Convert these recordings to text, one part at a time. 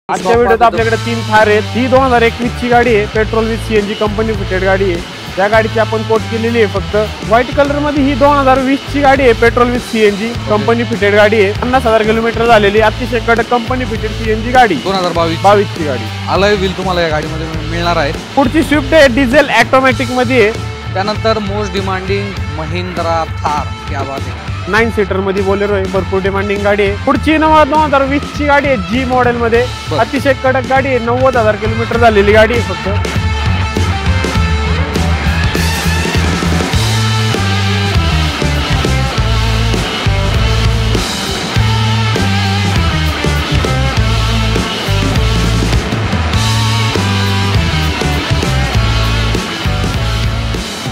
आजच्या व्हिडिओत आपल्याकडे 3 थार आहेत। ही 2021 ची गाडी आहे, petrol with CNG company fitted गाडी आहे। त्या गाडीची आपण कोट केलेली आहे फक्त व्हाईट कलर मध्ये। ही 2020 ची गाडी आहे, petrol with CNG company fitted गाडी आहे। 50,000 किलोमीटर झालेली, अतिशय कडक कंपनी फिटेड सीएनजी गाडी। 2022 ची गाडी अलॉय व्हील तुम्हाला या गाडीमध्ये मिळणार आहे। पुढची स्विफ्ट आहे, डिझेल ऑटोमॅटिक मध्ये आहे। त्यानंतर मोस्ट डिमांडिंग महिंद्रा थार, क्या बात आहे। 9 सीटर मध्ये बोलेरो आहे, भरपूर डिमांडिंग गाडी आहे। पुढची 2020 ची गाडी आहे, जी मॉडेल मध्ये अतिशय कडक गाडी आहे। 90,000 किलोमीटर झालेली गाडी आहे फक्त।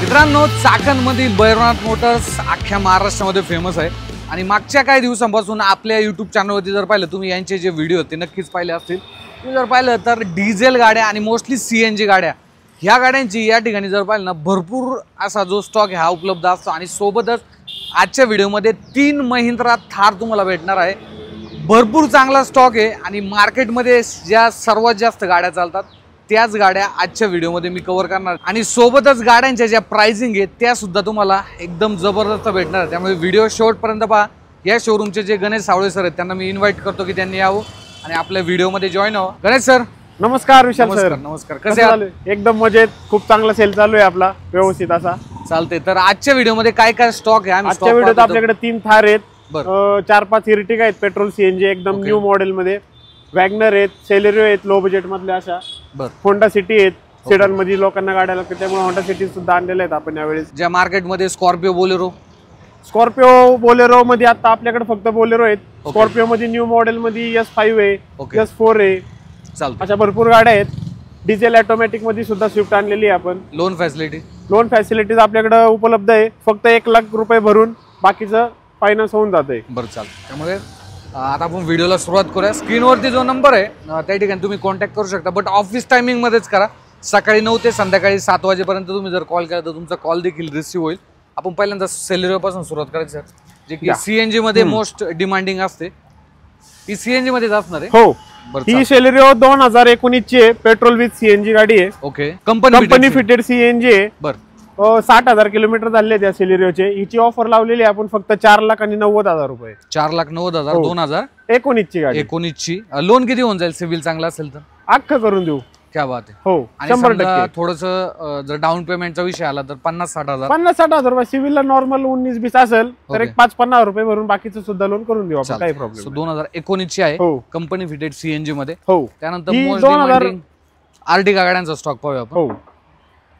मित्रांनो, चाकणमधील भैरवनाथ मोटर्स अख्ख्या महाराष्ट्रामध्ये फेमस आहे आणि मागच्या काही दिवसांपासून आपल्या यूट्यूब चॅनलवरती जर पाहिलं तुम्ही, यांचे जे व्हिडिओ ते नक्कीच पाहिले असतील। तुम्ही जर पाहिलं तर डिझेल गाड्या आणि मोस्टली सीएनजी गाड्या, ह्या गाड्यांची या ठिकाणी जर पाहिलं ना, भरपूर असा जो स्टॉक आहे हा उपलब्ध असतो। आणि सोबतच आजच्या व्हिडिओमध्ये 3 महिंद्रा थार तुम्हाला भेटणार आहे। भरपूर चांगला स्टॉक आहे आणि मार्केटमध्ये ज्या सर्वात जास्त गाड्या चालतात त्याच गाड्या आजच्या व्हिडिओमध्ये मी कव्हर करणार आणि सोबतच गाड्यांच्या ज्या प्राइसिंग आहेत त्या सुद्धा तुम्हाला एकदम जबरदस्त भेटणार आहे। त्यामुळे व्हिडिओ शेवटपर्यंत पहा। या शोरूमचे जे गणेश सावळे सर आहेत त्यांना मी इन्व्हाइट करतो की त्यांनी यावं आणि आपल्या व्हिडिओमध्ये जॉईन व्हावं। गणेश सर नमस्कार। विशाल सर नमस्कार, कसे आहात? एकदम मजेत, खूप चांगला सेल चालू आहे आपला, व्यवस्थित असा चालते। तर आजच्या व्हिडिओमध्ये काय काय स्टॉक आहे? आजच्या व्हिडिओत आपल्याकडे 3 थार आहेत, 4-5 इर्टिगा आहेत पेट्रोल सीएनजी एकदम न्यू मॉडेल मध्ये। वॅगनर आहेत, सेलेरिओ आहेत लो बजेट मधल्या अशा, होंडा सिटी आहेत, सेडान मध्ये लोकांना गाड्या लागतात त्यामुळे होंडा सिटी सुद्धा आणलेल्या आहेत आपण यावेळेस। ज्या मार्केटमध्ये स्कॉर्पिओ बोलेरो मध्ये आता आपल्याकडे फक्त बोलेरो आहेत। स्कॉर्पिओ मध्ये न्यू मॉडेल मध्ये S5 आहे, S4 आहे, अशा भरपूर गाड्या आहेत। डिझेल ऑटोमॅटिक मध्ये सुद्धा स्विफ्ट आणलेली आहे आपण। लोन फॅसिलिटीज आपल्याकडे उपलब्ध आहे, फक्त 1 लाख रुपये भरून बाकीचं फायनान्स होऊन जाते। बरं, चालतं। त्यामुळे आता आपण व्हिडिओला सुरुवात करूया। स्क्रीनवरती जो नंबर आहे त्या ठिकाणी तुम्ही कॉन्टॅक्ट करू शकता, बट ऑफिस टायमिंग मध्येच करा। सकाळी 9 ते संध्याकाळी 7 वाजेपर्यंत तुम्ही जर कॉल केला तर तुमचा कॉल देखील रिसीव्ह होईल। आपण पहिल्यांदा सेलेरिओ पासून सुरुवात करायची सर, जे की सीएनजी मध्ये मोस्ट डिमांडिंग असते। ही सीएनजी मध्येच असणार आहे? हो, ही सेलेरिओ 2019 ची आहे, पेट्रोल विथ सीएनजी गाडी आहे। ओके, कंपनी फिटेड सीएनजी आहे। बरं, 60,000 किलोमीटर झाले त्या सेलेरिओचे। हिची ऑफर लावलेली आपण फक्त 4,90,000 रुपये। 4,90,000 2019 ची गाडी। 19 ची लोन किती होऊन जाईल? सिव्हिल चांगला असेल तर अख्खं करून देऊ। क्या बात आहे। हो, 100%। थोडस जर डाऊन पेमेंटचा विषय आला तर 50-60,000 रुपये। सिव्हिलला नॉर्मल 19-20 असेल तर एक 5-50 रुपये भरून बाकीचं सुद्धा लोन करून देऊ आपण, काही प्रॉब्लेम। 2019 ची आहे, कंपनी फिटेड सीएनजी मध्ये। हो, त्यानंतर मोस्ट डिमांडिंग आर्टिगा गाड्यांचा स्टॉक पाहूया आपण। हो,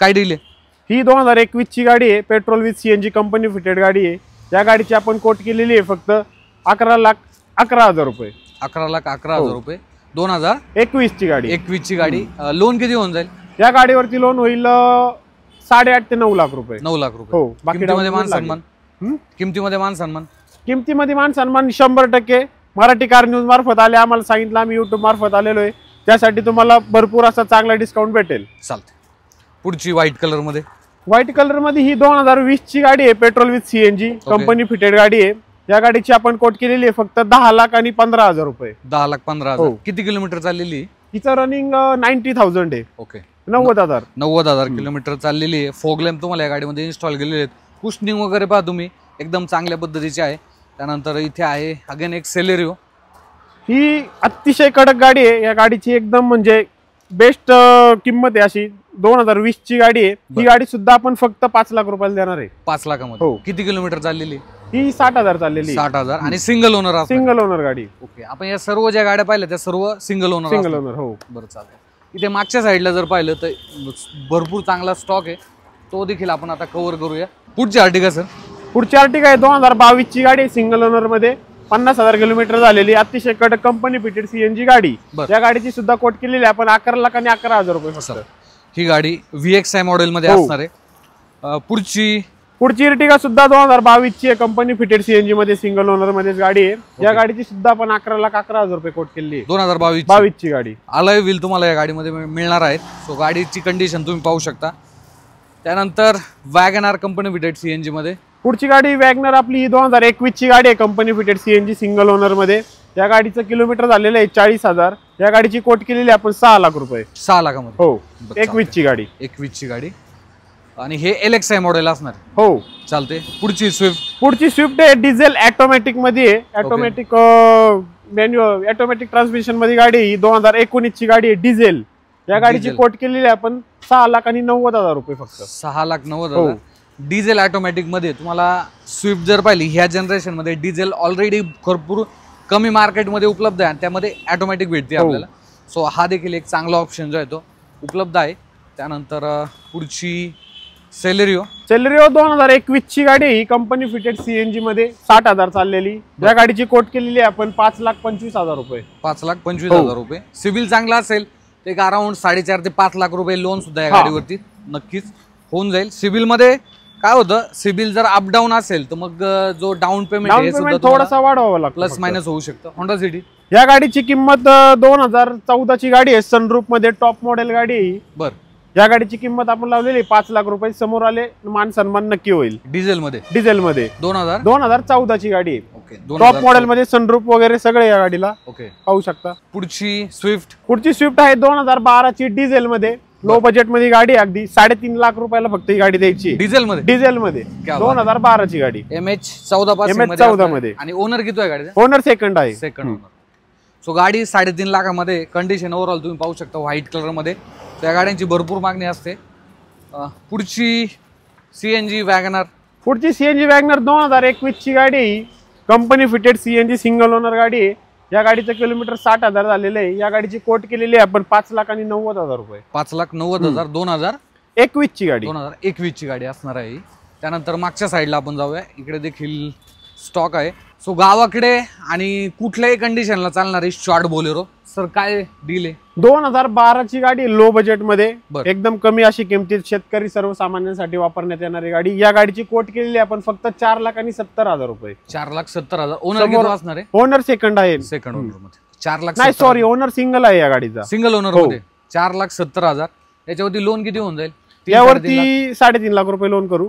काय डील आहे? ही 2021 ची गाडी आहे, petrol with CNG company fitted गाडी आहे। या गाडीची आपण कोट केलेली आहे फक्त 11,11,000 रुपये। 11,11,000 रुपये। 2021 ची गाडी। 21 ची गाडी। लोन किती होऊन जाईल? या गाडीवरती लोन होईल 8.5 ते 9 लाख रुपये। 9 लाख रुपये। हो, किमतीमध्ये मान सन्मान? किमतीमध्ये मान सन्मान 100%। मराठी कार न्यूज मार्फत आले, आम्हाला सांगितलं, आम्ही युट्यूब मार्फत आलेलो आहे, त्यासाठी तुम्हाला भरपूर असा चांगला डिस्काउंट भेटेल। चालते। पुढची व्हाईट कलर मध्ये ही 2020 ची गाडी आहे, petrol with CNG company fitted गाडी आहे। या गाडीची आपण कोट केलेली आहे फक्त 10,15,000 रुपये। 10,15,000। किती किलोमीटर चाललेली? हिचं रनिंग 90,000 आहे। ओके, 90,000 किलोमीटर चाललेली आहे। फॉग लॅम्प तुम्हाला या गाडीमध्ये इन्स्टॉल केलेले आहेत। कुशनिंग वगैरे पहा तुम्ही, एकदम चांगल्या पद्धतीची आहे। त्यानंतर इथे आहे अगेन एक सेलेरिओ। ही अतिशय कडक गाडी आहे। या गाडीची एकदम म्हणजे बेस्ट किंमत आहे अशी। 2020 ची गाडी आहे। ही गाडी सुद्धा आपण फक्त 5 लाख रुपयाला देणार आहे। 5 लाखामध्ये? किती किलोमीटर चाललेली? ही 60,000 चाललेली। 60,000 आणि सिंगल ओनर गाडी। ओके, आपण या सर्व ज्या गाड्या पाहिल्या त्या सर्व सिंगल ओनर। हो, बरं, चालेल। इथे मागच्या साईडला जर पाहिलं तर भरपूर चांगला स्टॉक आहे, तो देखील आपण आता कव्हर करूया। पुढची आर्टिगा सर? पुढची आर्टिगा आहे 2022 ची गाडी आहे, सिंगल ओनर मध्ये, 50,000 किलोमीटर झालेली, अतिशय कडक कंपनी फिटेड सीएनजी गाडी। या गाडीची सुद्धा कोट केलेली आहे आपण 11,11,000 रुपये फक्त। ही गाडी VXI मॉडेल मध्ये असणार आहे। पुढची इर्टिगा सुद्धा 2022 ची आहे, कंपनी फिटेड सीएनजी मध्ये, सिंगल ओनर मध्ये गाडी आहे। या गाडीची सुद्धा आपण 11,11,000 रुपये कोट केली आहे। 2022 ची गाडी। अलॉय व्हील तुम्हाला या गाडीमध्ये मिळणार आहेत। सो गाडीची कंडिशन तुम्ही पाहू शकता। त्यानंतर वॅगनआर कंपनी फिटेड सीएनजी मध्ये। पुढची गाडी वॅगनर आपली 2021 ची गाडी आहे, company fitted CNG single owner मध्ये। या गाडीचं किलोमीटर झालेलं आहे 40,000। या गाडीची कोट केलेली आपण 6 लाख रुपये. 6 लाखामध्ये. हो, बरं, 21 ची गाडी. 21 ची गाडी आणि हे LXi मॉडेल असणार. हो, चालते. पुढची स्विफ्ट. पुढची स्विफ्ट आहे डिझेल ऑटोमॅटिक मध्ये आहे. ऑटोमॅटिक मॅन्युअल ऑटोमॅटिक ट्रान्समिशन मध्ये गाडी ही 2019 ची गाडी आहे डिझेल. या गाडीची कोट केलेली आहे आपण 6,90,000 रुपये फक्त. 6,90,000. डिझेल ऑटोमॅटिक मध्ये तुम्हाला स्विफ्ट जर पाहिली ह्या जनरेशन मध्ये डिझेल ऑलरेडी भरपूर कमी मार्केटमध्ये उपलब्ध आहे आणि त्यामध्ये ऑटोमॅटिक भेटते आपल्याला. सो हा देखील एक चांगला ऑप्शन जो आहे तो उपलब्ध आहे. त्यानंतर पुढची सेलेरिओ. 2021 ची गाडी ही कंपनी फिटेड CNG मध्ये 60,000 चाललेली. या गाडीची कोट केलेली आहे आपण 5,25,000 रुपये. 5,25,000 रुपये. सिबिल चांगला असेल ते एक अराउंड 4.5 ते 5 लाख रुपये लोन सुद्धा या गाडीवरती नक्कीच होऊन जाईल. सिबिल मध्ये काय होतं, सिबिल जर अप डाऊन असेल तर मग जो डाऊन पेमेंट थोडासा वाढवावा लागतो, प्लस मायनस होऊ शकतं. Honda city. या गाडीची किंमत 2014 ची गाडी आहे. सनरूफ मध्ये टॉप मॉडेल गाडी आहे. बर. या गाडीची किंमत आपण लावलेली 5 लाख रुपये. समोर आले मान सन्मान नक्की होईल. डिझेल मध्ये. 2014 ची गाडी आहे. ओके. टॉप मॉडेल मध्ये सनरूफ वगैरे सगळे या गाडीला ओके पाहू शकता. पुढची स्विफ्ट आहे 2012 ची डिझेल मध्ये. लो बजेट मध्ये गाडी अगदी 3.5 लाख रुपयाला फक्त ही गाडी द्यायची. डिझेल मध्ये 2012 ची गाडी. MH14 मध्ये. आणि ओनर किती आहे गाडीचा? ओनर सेकंड आहे. Second owner. सो गाडी 3.5 लाखामध्ये. कंडिशन ओव्हरऑल तुम्ही पाहू शकता व्हाईट कलर मध्ये. त्या गाड्यांची भरपूर मागणी असते. पुढची CNG वॅगनर. 2021 ची गाडी company fitted CNG single owner गाडी आहे. या गाडीचं किलोमीटर 60,000 झालेलं आहे. या गाडीची कोट केलेली आहे आपण 5,90,000 रुपये. 5,90,000. 2021 ची गाडी. 2021 ची गाडी असणार आहे. त्यानंतर मागच्या साईडला आपण जाऊया. इकडे देखील स्टॉक आहे. सो गावाकडे आणि कुठल्याही कंडिशनला चालणारी शॉर्ट बोलेरो. सर काय डील आहे? 2012 ची गाडी लो बजेट मध्ये एकदम कमी अशी किमतीत शेतकरी सर्वसामान्यांसाठी वापरण्यात येणारी गाडी. या गाडीची कोट केलेली आपण फक्त 4,70,000 रुपये. 4,70,000. ओनर किती असणार आहे? ओनर सेकंड आहे. सेकंड ओनर मध्ये 4 लाख. नाही सॉरी, ओनर सिंगल आहे या गाडीचा. सिंगल ओनर मध्ये 4,70,000. याच्यावरती लोन किती होऊन जाईल? यावरती 3.5 लाख रुपये लोन करू.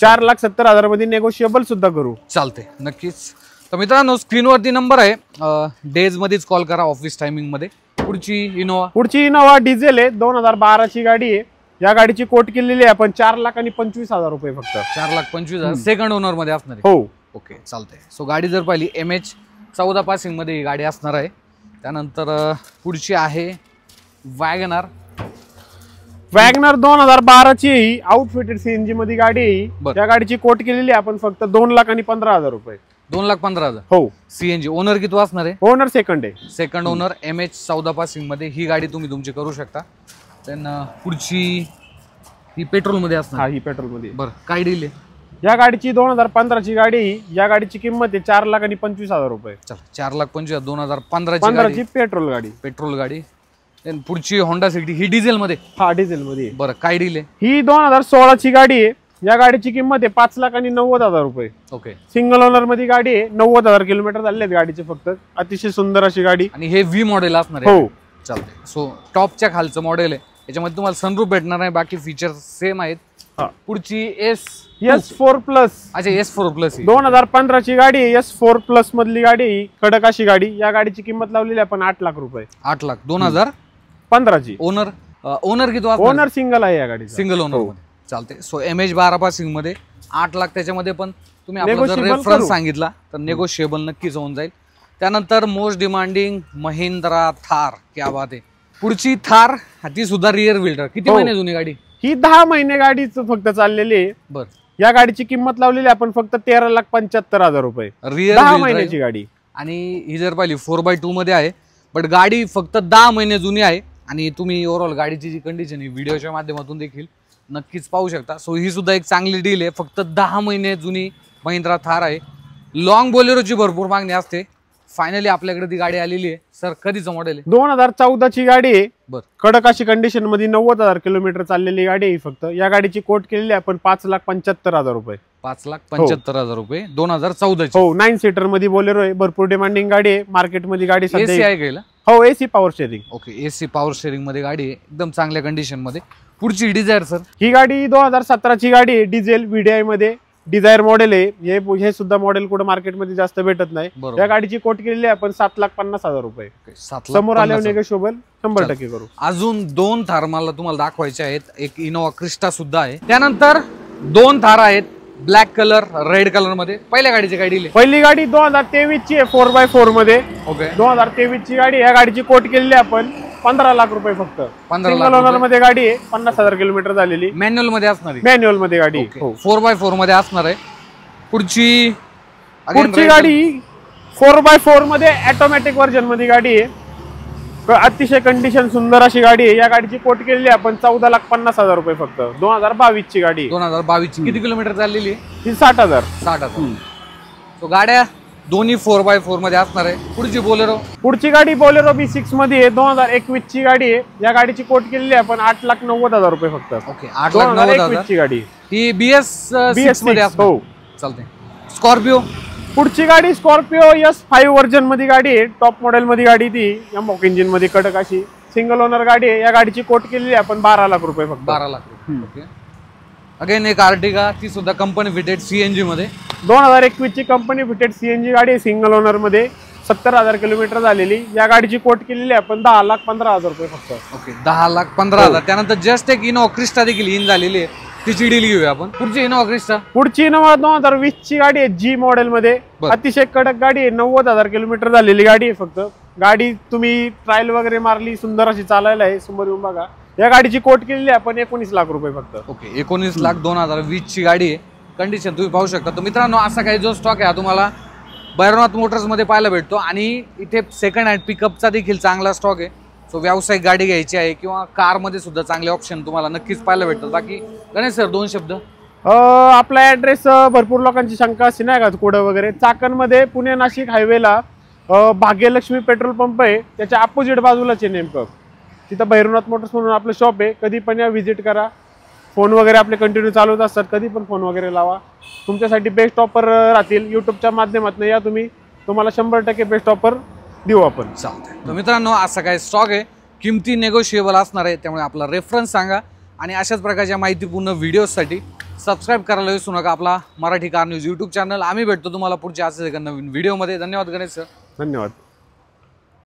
4,70,000 मध्ये नेगोशिएबल सुद्धा करू. चालते नक्कीच. तर मित्रांनो स्क्रीनवरती नंबर आहे. डेज मध्येच कॉल करा ऑफिस टायमिंग मध्ये. पुढची इनोवा डिझेल आहे. 2012 ची गाडी आहे. या गाडीची कोट केलेली आहे आपण 4,25,000 रुपये फक्त. 4,25,000. सेकंड ओनर मध्ये असणार आहे. हो. ओके चालतंय. सो गाडी जर पाहिली MH14 पासिंग मध्ये ही गाडी असणार आहे. त्यानंतर पुढची आहे वॅगनर. 2012 ची आउटफिटेड CNG मध्ये गाडी आहे. या गाडीची कोट केलेली आपण फक्त 2,15,000 रुपये. 2,15,000. हो. CNG. ओनर किती असणार आहे? ओनर सेकंड आहे. Second owner. MH14 पासिंग मध्ये ही गाडी तुम्ही तुमची करू शकता. देन पुढची ही पेट्रोल मध्ये असणार. ही पेट्रोल मध्ये. बरं काय डील आहे? या गाडीची 2015 ची गाडी. या गाडीची किंमत आहे 4,25,000 रुपये. 4,25,000. 2015 ची पेट्रोल गाडी. पुढची होंडा सिटी. ही डिझेल मध्ये. डिझेल मध्ये. बरं काय डील आहे? ही 2016 ची गाडी आहे. या गाडीची किंमत आहे 5,90,000 रुपये. ओके. सिंगल ओनर मध्ये गाडी आहे. 90,000 किलोमीटर झाले गाडीचे फक्त. अतिशय सुंदर अशी गाडी. आणि हे V मॉडेल असणार आहे. हो चालतंय. सो टॉपच्या खालचं मॉडेल आहे. याच्यामध्ये तुम्हाला सनरूफ भेटणार नाही. बाकी फीचर्स सेम आहेत. पुढची S4+. अच्छा S4+. 2015 ची गाडी. S4+ मधली गाडी. कडक अशी गाडी. या गाडीची किंमत लावलेली आहे आपण 8 लाख रुपये. 8 लाख. 2015 ची. ओनर किती? ओनर सिंगल आहे या गाडी. Single owner. चालते. सो MH12 पासिंग मध्ये 8 लाख. त्याच्यामध्ये पण तुम्ही आपला जर रेफरन्स सांगितला तर नेगोशिएबल नक्कीच होऊन जाईल. त्यानंतर मोस्ट डिमांडिंग महिंद्रा थार. क्या बात आहे. पुढची थार. ती सुद्धा रिअर व्हीलर. किती महिने जुनी गाडी? ही 10 महिने गाडीच फक्त चाललेली आहे. बर. या गाडीची किंमत लावलेली आपण फक्त 13,75,000 रुपये. रिअर 10 महिन्याची गाडी. आणि ही जर पाहिली 4x2 मध्ये आहे. बट गाडी फक्त 10 महिने जुनी आहे. आणि तुम्ही ओव्हरऑल गाडीची जी कंडिशन आहे व्हिडिओच्या माध्यमातून देखील नक्कीच पाहू शकता. सो ही सुद्धा एक चांगली डील आहे. फक्त 10 महिने जुनी महिंद्रा थार आहे. लॉंग बोलेरोची भरपूर मागणी असते. फायनली आपल्याकडे ती गाडी आलेली आहे. सर कधीचं मॉडेल आहे? 2014 ची गाडी आहे. बरं. कडक अशी कंडिशन मध्ये 90,000 किलोमीटर चाललेली गाडी आहे फक्त. या गाडीची कोट केलेली आपण 5,75,000 रुपये. 5,75,000 रुपये. 2014 ची. हो. 9 सीटर मध्ये बोलेरो आहे. भरपूर डिमांडिंग गाडी आहे मार्केट मध्ये. गाडी AC आहे गेला. हो AC power steering. Okay. AC power steering मध्ये गाडी आहे. एकदम चांगल्या कंडिशन मध्ये. पुढची डिझायर. सर ही गाडी 2017 ची गाडी आहे. डिझेल VDI मध्ये. डिझायर मॉडेल आहे, हे सुद्धा मॉडेल कुठे मार्केटमध्ये जास्त भेटत नाही. बरोबर. या गाडीची कोट केलेली आहे आपण 7,50,000 रुपये. 7,50,000 समोर आल्यावर नेगोशिएबल 100% करू. अजून 2 थार मला तुम्हाला दाखवायचे आहेत. एक इनोवा क्रिस्टा सुद्धा आहे. त्यानंतर 2 थार आहेत ब्लॅक कलर रेड कलर मध्ये. पहिल्या गाडीची काय डील आहे? पहिली गाडी 2023 ची आहे 4x4 मध्ये. ओके. 2023 ची गाडी. या गाडीची कोट केलेली आहे आपण 15 लाख रुपये फक्त. 15 सिंगल ओनर मध्ये गाडी आहे, 50,000 किलोमीटर झालेली. मॅन्युअल मध्ये असणार आहे. मॅन्युअल मध्ये गाडी. 4x4 मध्ये असणार आहे. पुढची गाडी 4x4 मध्ये ऑटोमॅटिक व्हर्जन मध्ये गाडी आहे. अतिशय कंडिशन सुंदर अशी गाडी आहे. या गाडीची कोट केलेली आहे आपण 14,50,000 रुपये फक्त. 2022 ची गाडी. 2022 ची. किती किलोमीटर चाललेली? ही 60,000. 60,000. तो गाड्या दोन्ही 4x4 मध्ये असणार आहे. पुढची बोलेरो. पुढची गाडी बोलेरो B6 मध्ये आहे. 2021 ची गाडी आहे. या गाडीची कोट केलेली आहे आपण 8,90,000 रुपये फक्त. ओके. 8,90,000 ची गाडी. ही BS6 मध्ये असणार. हो चालते. स्कॉर्पिओ. पुढची गाडी स्कॉर्पिओ S5 व्हर्जन मध्ये गाडी आहे. टॉप मॉडेल मध्ये गाडी ती एम्बॉक इंजिन मध्ये कडक अशी सिंगल ओनर गाडी आहे. या गाडीची कोट केलेली आहे आपण 12 लाख रुपये फक्त. 12 लाख. ओके. अगेन एक आर्टिगा, ती सुद्धा कंपनी फिटेड CNG मध्ये. 2021 ची कंपनी फिटेड CNG गाडी आहे सिंगल ओनर मध्ये. 70,000 किलोमीटर झालेली. या गाडीची कोट केलेली आहे आपण 10,15,000 रुपये फक्त. ओके. 10,15,000. त्यानंतर जस्ट एक इनोवा क्रिस्टा देखील इन झालेली आहे. तिची डील घेऊया आपण. पुढची इनोवा क्रिस्टा. पुढची इनोवा 2020 ची गाडी आहे G मॉडेल मध्ये. अतिशय कडक गाडी आहे. 90,000 किलोमीटर झालेली गाडी आहे फक्त. गाडी तुम्ही ट्रायल वगैरे मारली, सुंदर अशी चालायला आहे. समोर येऊन बघा. या गाडीची कोट केलेली आहे आपण 19 लाख रुपये फक्त. ओके. 19 लाख 2020 ची गाडी आहे. कंडिशन तुम्ही पाहू शकता. तर मित्रांनो, असा काही जो स्टॉक आहे हा तुम्हाला भैरवनाथ मोटर्स मध्ये पाहायला भेटतो. आणि इथे सेकंड हँड पिकअपचा देखील चांगला स्टॉक आहे. सो व्यावसायिक गाडी घ्यायची आहे किंवा कार मध्ये सुद्धा चांगले ऑप्शन तुम्हाला नक्कीच पाहायला भेटतात. बाकी गणेश सर 2 शब्द. आपला ऍड्रेस भरपूर लोकांची शंका असते नाही का कुठं वगैरे. चाकणमध्ये पुणे नाशिक हायवेला भाग्यलक्ष्मी पेट्रोल पंप आहे. त्याच्या अपोजिट बाजूलाच आहे नेमकं. तिथं भैरवनाथ मोटर्स म्हणून आपलं शॉप आहे. कधी पण या व्हिजिट करा. फोन वगैरे आपले कंटिन्यू चालूच असतात. कधी पण फोन वगैरे लावा. तुमच्यासाठी बेस्ट ऑफर राहतील. युट्यूबच्या माध्यमातून या तुम्ही. तुम्हाला 100% बेस्ट ऑफर देऊ आपण. चालतंय. तर मित्रांनो, असा काही स्टॉक आहे. किमती नेगोशिएबल असणार आहे. त्यामुळे आपला रेफरन्स सांगा. आणि अशाच प्रकारच्या माहितीपूर्ण व्हिडिओसाठी सबस्क्राईब करायला विसरू नका आपला Marathi car news YouTube channel. आम्ही भेटतो तुम्हाला पुढच्या असेच एका नवीन व्हिडिओमध्ये. धन्यवाद गणेश सर. धन्यवाद.